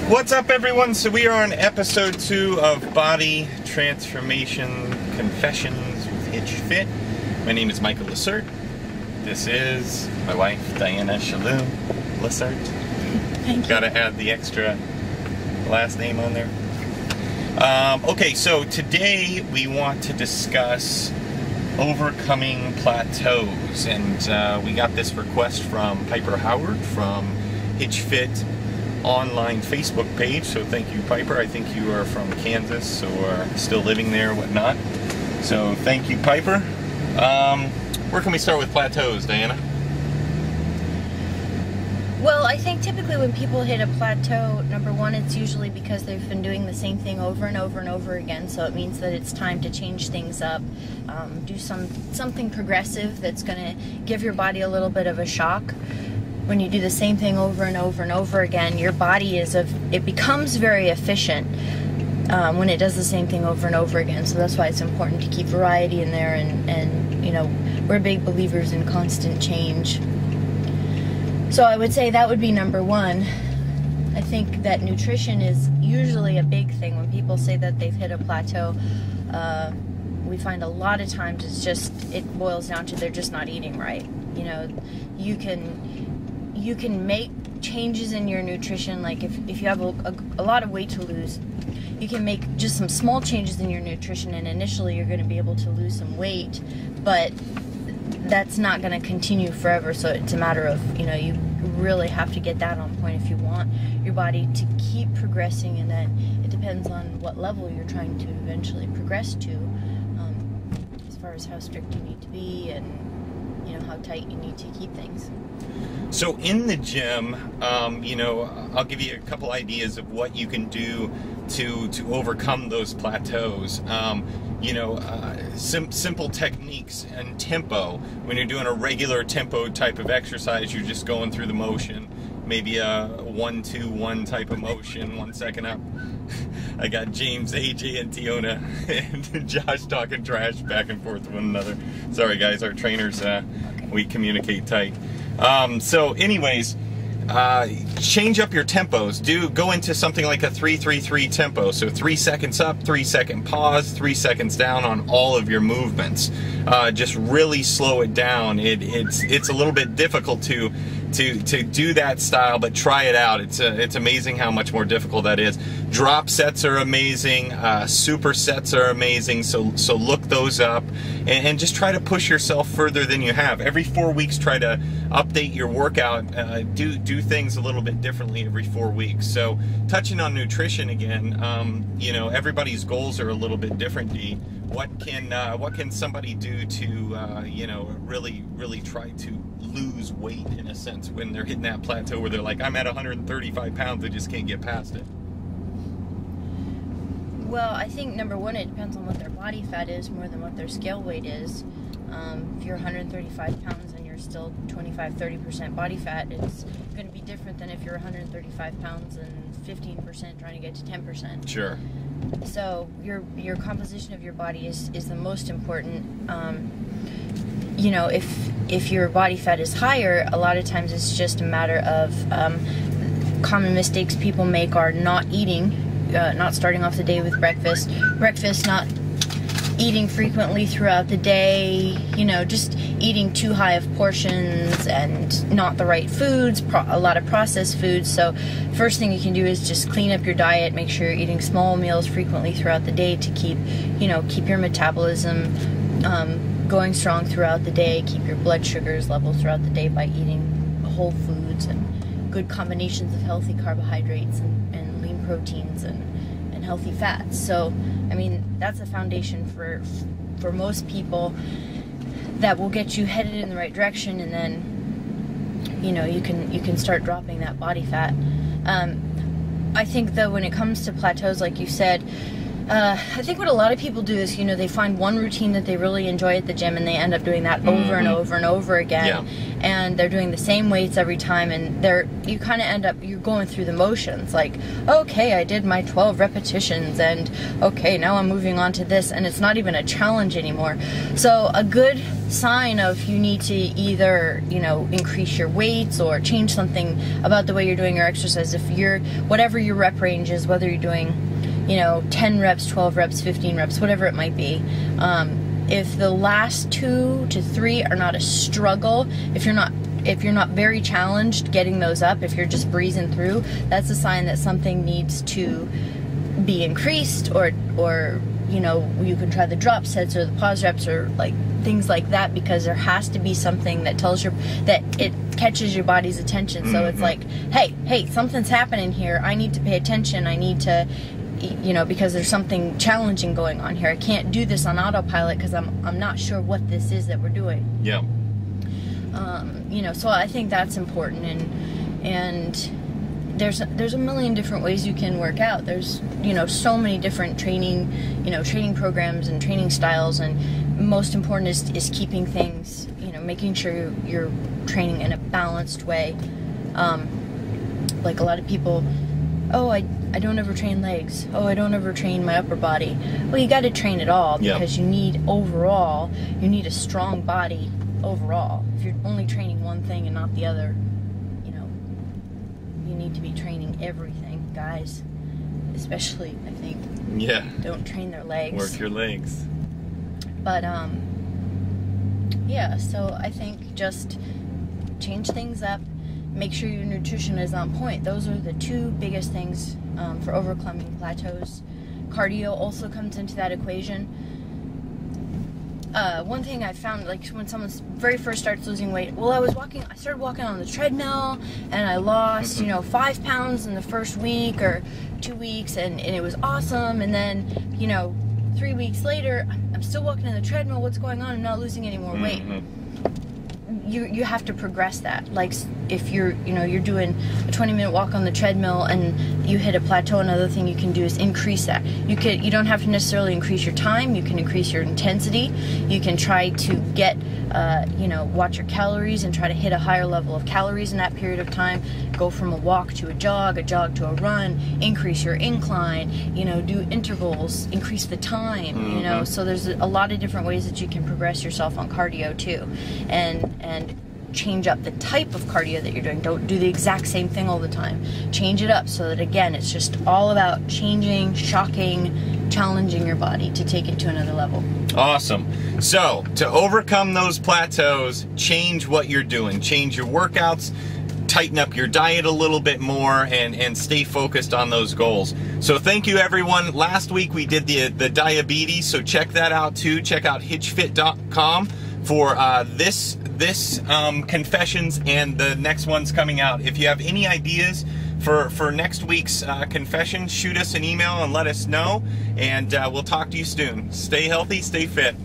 What's up, everyone? So we are on episode 2 of Body Transformation Confessions with Hitch Fit. My name is Micah LaCerte. This is my wife, Diana Chaloux LaCerte. Thank you. Gotta add the extra last name on there. Okay, so today we want to discuss overcoming plateaus. And we got this request from Piper Howard from Hitch Fit online Facebook page, so thank you, Piper. I think you are from Kansas or still living there, whatnot. So thank you, Piper. Where can we start with plateaus, Diana? Well, I think typically when people hit a plateau, number one, it's usually because they've been doing the same thing over and over and over again. So it means that it's time to change things up, do something progressive that's going to give your body a little bit of a shock. When you do the same thing over and over and over again, your body it becomes very efficient when it does the same thing over and over again. So that's why it's important to keep variety in there, and you know, we're big believers in constant change. So I would say that would be number one. I think that nutrition is usually a big thing. When people say that they've hit a plateau, we find a lot of times it boils down to they're just not eating right. You know, you can make changes in your nutrition. Like if you have a lot of weight to lose, you can make just some small changes in your nutrition, and initially you're going to be able to lose some weight, but that's not going to continue forever. So it's a matter of, you know, you really have to get that on point if you want your body to keep progressing, and then it depends on what level you're trying to eventually progress to, as far as how strict you need to be and, you know, how tight you need to keep things. So in the gym, you know, I'll give you a couple ideas of what you can do to overcome those plateaus. You know, simple techniques and tempo. When you're doing a regular tempo type of exercise, you're just going through the motion. Maybe a 1-2-1 type of motion, 1 second up. I got James, AJ, and Tiona and Josh talking trash back and forth with one another. Sorry guys, our trainers, we communicate tight. So anyways, change up your tempos. Go into something like a 3-3-3 tempo. So 3 seconds up, 3 second pause, 3 seconds down on all of your movements. Just really slow it down. It's a little bit difficult to do that style, but try it out. It's amazing how much more difficult that is. Drop sets are amazing. Super sets are amazing. So look those up and just try to push yourself further than you have. Every 4 weeks, try to update your workout. Do things a little bit differently every 4 weeks. So touching on nutrition again, you know, everybody's goals are a little bit different. What can somebody do to you know, really try to lose weight in a sense when they're hitting that plateau where they're like, I'm at 135 pounds, I just can't get past it? Well, I think number one, it depends on what their body fat is more than what their scale weight is. If you're 135 pounds and you're still 25-30% body fat, it's going to be different than if you're 135 pounds and 15% trying to get to 10%. Sure. So your composition of your body is the most important. You know, if your body fat is higher, a lot of times it's just a matter of common mistakes people make are not eating, not starting off the day with breakfast, not eating frequently throughout the day, you know, just eating too high of portions and not the right foods, a lot of processed foods. So first thing you can do is just clean up your diet, make sure you're eating small meals frequently throughout the day to keep your metabolism going strong throughout the day, keep your blood sugars level throughout the day by eating whole foods and good combinations of healthy carbohydrates and lean proteins and healthy fats. So I mean, that's a foundation for most people that will get you headed in the right direction, and then, you know, you can start dropping that body fat. I think though, when it comes to plateaus, like you said, I think what a lot of people do is, you know, they find one routine that they really enjoy at the gym and they end up doing that over and over and over again. Yeah. and they're doing the same weights every time, and you kind of end up, you're going through the motions, like, okay, I did my 12 repetitions, and okay, now I'm moving on to this, and it's not even a challenge anymore. So a good sign of you need to either, you know, increase your weights or change something about the way you're doing your exercise. If you're, whatever your rep range is, whether you're doing, you know, 10 reps, 12 reps, 15 reps, whatever it might be, if the last 2 to 3 are not a struggle, if you're not very challenged getting those up, if you're just breezing through, that's a sign that something needs to be increased, or you know, you can try the drop sets or the pause reps or like things like that, because there has to be something that tells you that it catches your body's attention. So it's like, hey, something's happening here. I need to pay attention. I need to, you know, because there's something challenging going on here. I can't do this on autopilot because I'm not sure what this is that we're doing. Yeah. You know, so I think that's important, and there's a million different ways you can work out. There's, you know, so many different training programs and training styles, and most important is keeping things, you know, making sure you're training in a balanced way. Like a lot of people, oh, I don't ever train legs. Oh, I don't ever train my upper body. Well, you got to train it all, because you need a strong body overall. If you're only training one thing and not the other, you know, you need to be training everything, guys. Especially, I think. Yeah. Don't train their legs. Work your legs. But yeah. So I think just change things up. Make sure your nutrition is on point. Those are the 2 biggest things for overcoming plateaus. Cardio also comes into that equation. One thing I found, like when someone very first starts losing weight, well, I started walking on the treadmill, and I lost, you know, 5 pounds in the first week or 2 weeks, and it was awesome. And then, you know, 3 weeks later, I'm still walking on the treadmill. What's going on? I'm not losing any more weight. You have to progress that. Like if you're doing a 20-minute walk on the treadmill and you hit a plateau, another thing you can do is increase that. You don't have to necessarily increase your time. You can increase your intensity. You can try to get you know, watch your calories and try to hit a higher level of calories in that period of time. Go from a walk to a jog to a run, increase your incline, you know, do intervals, increase the time, you know. So there's a lot of different ways that you can progress yourself on cardio too, and change up the type of cardio that you're doing. Don't do the exact same thing all the time. Change it up so that, again, it's just all about changing, shocking, challenging your body to take it to another level. Awesome. So to overcome those plateaus, change what you're doing. Change your workouts, tighten up your diet a little bit more, and stay focused on those goals. So thank you, everyone. Last week we did the diabetes, so check that out too. Check out hitchfit.com for this confessions, and the next one's coming out. If you have any ideas for next week's confession, shoot us an email and let us know, and we'll talk to you soon. Stay healthy, stay fit.